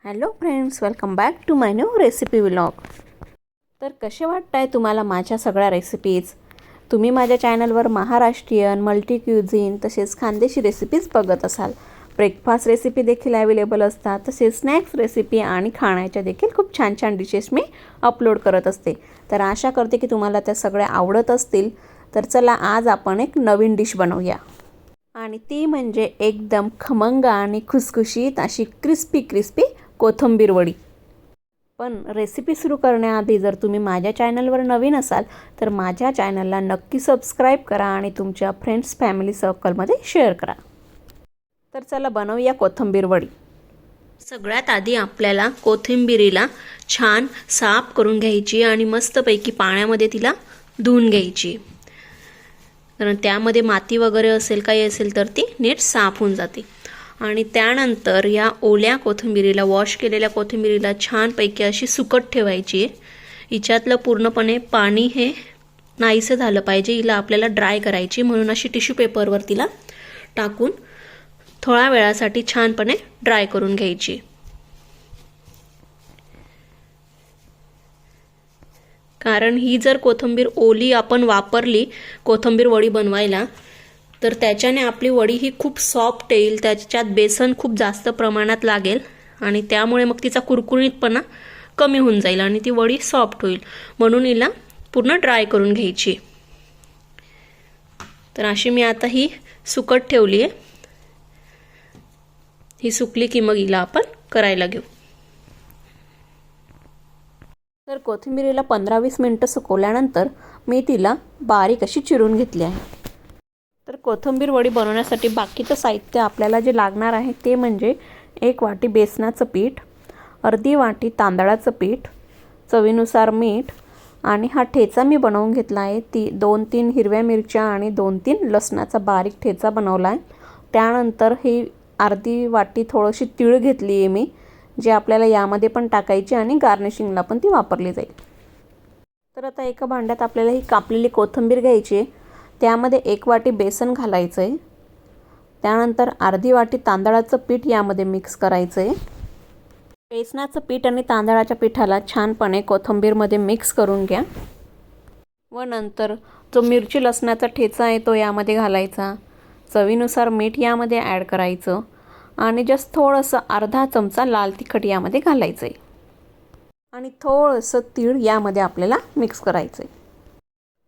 Hello friends, welcome back to my new recipe vlog. तर कसे वाटत आहे तुम्हाला माझ्या सगळ्या रेसिपीज? तुम्ही माझ्या चॅनलवर महाराष्ट्रीयन, मल्टी क्युझिन तसेच खानदेशी रेसिपीज बघत असाल. ब्रेकफास्ट रेसिपी देखील अवेलेबल असतात, तसेच स्नॅक्स रेसिपी आणि खाण्याच्या देखील खूप छान छान डिशेस मी अपलोड करत असते. तर आशा करते की तुम्हाला त्या सगळ्या आवडत असतील. तर चला आज आपण एक नवीन डिश बनवूया, आणि ती म्हणजे एकदम खमंग आणि खुसखुशीत अशी क्रिस्पी कोथिंबीर वडी. पण रेसिपी सुरू करण्याआधी जर तुम्ही माझ्या चॅनलवर नवीन असाल तर माझ्या चॅनलला नक्की सबस्क्राईब करा आणि तुमच्या फ्रेंड्स फॅमिली सर्कलमध्ये शेअर करा. तर चला बनवूया कोथिंबीर वडी. सगळ्यात आधी आपल्याला कोथिंबीरीला छान साफ करून घ्यायची आणि मस्तपैकी पाण्यामध्ये तिला धुवून घ्यायची, कारण त्यामध्ये माती वगैरे असेल काही असेल तर ती नीट साफ होऊन जाते. आणि त्यानंतर या ओल्या कोथिंबीरीला, वॉश केलेल्या कोथिंबीरीला छानपैकी अशी सुकट ठेवायची. हिच्यातलं पूर्णपणे पाणी हे नाहीसं झालं पाहिजे, हिला आपल्याला ड्राय करायची. म्हणून अशी टिश्यू पेपरवर तिला टाकून थोड्या वेळासाठी छानपणे ड्राय करून घ्यायची. कारण ही जर कोथिंबीर ओली आपण वापरली कोथिंबीर वडी बनवायला तर त्याच्याने आपली वडी ही खूप सॉफ्ट येईल, त्याच्यात बेसन खूप जास्त प्रमाणात लागेल आणि त्यामुळे मग तिचा कुरकुरीतपणा कमी होऊन जाईल आणि ती वडी सॉफ्ट होईल. म्हणून हिला पूर्ण ड्राय करून घ्यायची. तर अशी मी आता ही सुकट ठेवली आहे. ही सुकली की मग हिला आपण करायला घेऊ. तर कोथिंबीरीला 15-20 मिनिटं सुकवल्यानंतर मी तिला बारीक अशी चिरून घेतली आहे. तर कोथिंबीर वडी बनवण्यासाठी बाकीचं साहित्य आपल्याला जे लागणार आहे ते म्हणजे 1 वाटी बेसनाचं पीठ, अर्धी वाटी तांदळाचं पीठ, चवीनुसार मीठ, आणि हा ठेचा मी बनवून घेतला आहे. 2-3 हिरव्या मिरच्या आणि 2-3 लसणाचा बारीक ठेचा बनवला आहे. त्यानंतर ही अर्धी वाटी थोडीशी तीळ घेतली आहे मी, जे आपल्याला यामध्ये पण टाकायची आणि गार्निशिंगला पण ती वापरली जाईल. तर आता एका भांड्यात आपल्याला ही कापलेली कोथिंबीर घ्यायची आहे. त्यामध्ये 1 वाटी बेसन घालायचं आहे. त्यानंतर अर्धी वाटी तांदळाचं पीठ यामध्ये मिक्स करायचं आहे. बेसनाचं पीठ आणि तांदळाच्या पिठाला छानपणे कोथिंबीरमध्ये मिक्स करून घ्या. व नंतर जो मिरची लसणाचा ठेचा आहे तो यामध्ये घालायचा. चवीनुसार मीठ यामध्ये ॲड करायचं आणि जस्ट थोडंसं अर्धा चमचा लाल तिखट यामध्ये घालायचं आहे आणि थोडंसं तीळ यामध्ये आपल्याला मिक्स करायचं आहे.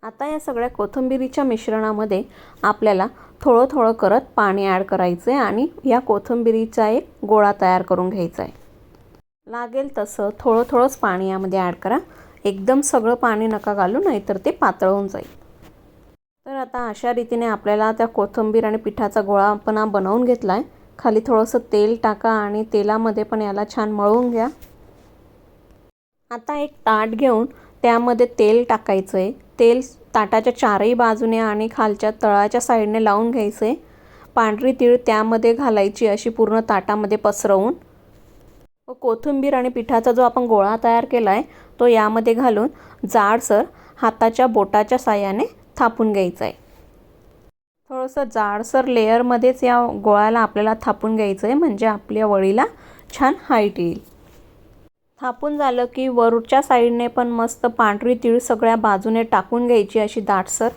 आता या सगळ्या कोथिंबीरीच्या मिश्रणामध्ये आपल्याला थोडं करत पाणी ॲड करायचं आहे आणि या कोथिंबीरीचा एक गोळा तयार करून घ्यायचा आहे. लागेल तसं थोडंच पाणी यामध्ये ॲड करा. एकदम सगळं पाणी नका घालू, नाहीतर ते पातळ होऊन जाईल. तर आता अशा रीतीने आपल्याला त्या कोथिंबीर आणि पिठाचा गोळा आपण बनवून घेतला आहे. खाली थोडंसं तेल टाका आणि तेलामध्ये पण याला छान मळून घ्या. आता एक ताट घेऊन त्यामध्ये तेल टाकायचं आहे. तेल ताटाच्या चारही बाजूने आणि खालच्या तळाच्या साईडने लावून घ्यायचं आहे. पांढरी तीळ त्यामध्ये घालायची अशी पूर्ण ताटामध्ये पसरवून. व कोथिंबीर आणि पिठाचा जो आपण गोळा तयार केला आहे तो यामध्ये घालून जाडसर हाताच्या बोटाच्या साहाय्याने थापून घ्यायचं आहे. थोडंसं जाडसर लेअरमध्येच या गोळ्याला आपल्याला थापून घ्यायचं आहे, म्हणजे आपल्या वडीला छान हाईट येईल. थापून झालं की वरच्या साईडने पण मस्त पांढरी तीळ सगळ्या बाजूने टाकून घ्यायची अशी दाटसर.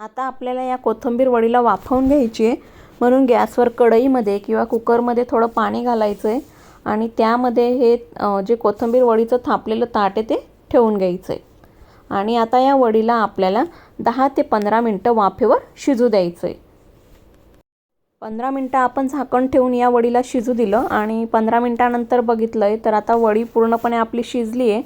आता आपल्याला या कोथिंबीर वडीला वाफवून घ्यायची आहे, म्हणून गॅसवर कढईमध्ये किंवा कुकरमध्ये थोडं पाणी घालायचं आहे आणि त्यामध्ये हे जे कोथिंबीर वडीचं थापलेलं ताट आहे ते ठेवून घ्यायचं आहे. आणि आता या वडीला आपल्याला 10 ते 15 मिनटं वाफेवर शिजू द्यायचं आहे. 15 मिनटं आपण झाकण ठेवून या वडीला शिजू दिलं आणि 15 मिनटानंतर बघितलं आहे तर आता वडी पूर्णपणे आपली शिजली आहे.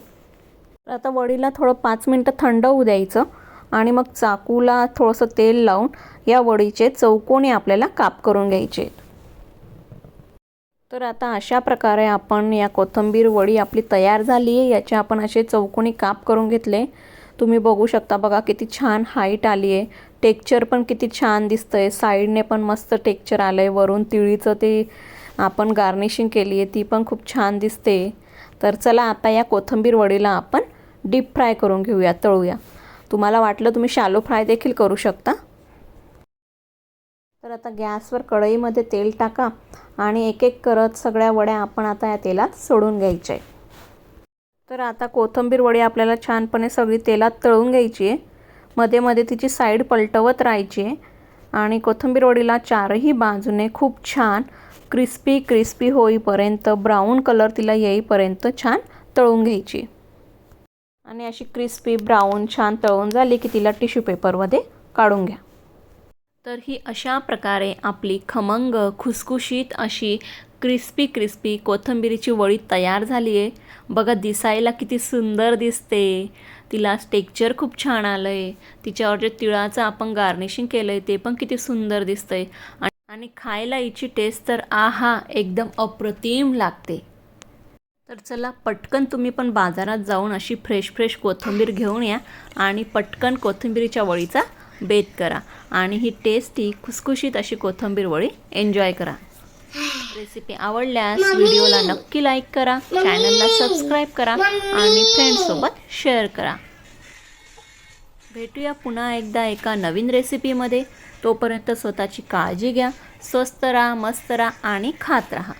आता वडीला थोडं 5 मिनटं थंड होऊ द्यायचं आणि मग चाकूला थोडंसं तेल लावून या वडीचे चौकोनी आपल्याला काप करून घ्यायचे. तर आता अशा प्रकारे आपण या कोथिंबीर वडी आपली तयार झाली आहे. याचे आपण असे चौकोनी काप करून घेतले. तुम्ही बघू शकता, बघा किती छान हाईट आली आहे. टेक्स्चर पण किती छान दिसतंय. साईडने पण मस्त टेक्स्चर आलं आहे. वरून तिळीचं ते आपण गार्निशिंग केली आहे ती पण खूप छान दिसते. तर चला आता या कोथिंबीर वडीला आपण डीप फ्राय करून घेऊया, तळूया. तुम्हाला वाटलं तुम्ही शॅलो फ्राय देखील करू शकता. तर आता गॅसवर कढईमध्ये तेल टाका आणि एक एक करत सगळ्या वड्या आपण आता या तेलात सोडून घ्यायच्या आहे. तर आता कोथिंबीर वडी आपल्याला छानपणे सगळी तेलात तळून घ्यायची आहे. मध्ये मध्ये तिची साईड पलटवत राहायची आहे आणि कोथिंबीर वडीला चारही बाजूने खूप छान क्रिस्पी होईपर्यंत, ब्राऊन कलर तिला येईपर्यंत छान तळून घ्यायची. आणि अशी क्रिस्पी ब्राऊन छान तळून झाली की तिला टिश्यू पेपरमध्ये काढून घ्या. तर ही अशा प्रकारे आपली खमंग खुसखुशीत अशी क्रिस्पी कोथिंबीरीची वडी तयार झाली आहे. बघा दिसायला किती सुंदर दिसते. तिला टेक्स्चर खूप छान आलं आहे. तिच्यावर जे तिळाचं आपण गार्निशिंग केलं आहे ते पण किती सुंदर दिसतंय. आणि खायला हिची टेस्ट तर आहा एकदम अप्रतिम लागते. तर चला पटकन तुम्ही पण बाजारात जाऊन अशी फ्रेश कोथिंबीर घेऊन या आणि पटकन कोथिंबीरीच्या वडीचा बेत करा आणि ही टेस्टी खुसखुशीत अशी कोथिंबीर वडी एन्जॉय करा. रेसिपी आवडल्यास व्हिडिओला नक्की लाईक करा, चॅनलला सबस्क्राईब करा आणि फ्रेंड्ससोबत शेअर करा. भेटूया पुन्हा एकदा एका नवीन रेसिपीमध्ये. तोपर्यंत स्वतःची काळजी घ्या. स्वस्त राहा, मस्त राहा आणि खात राहा.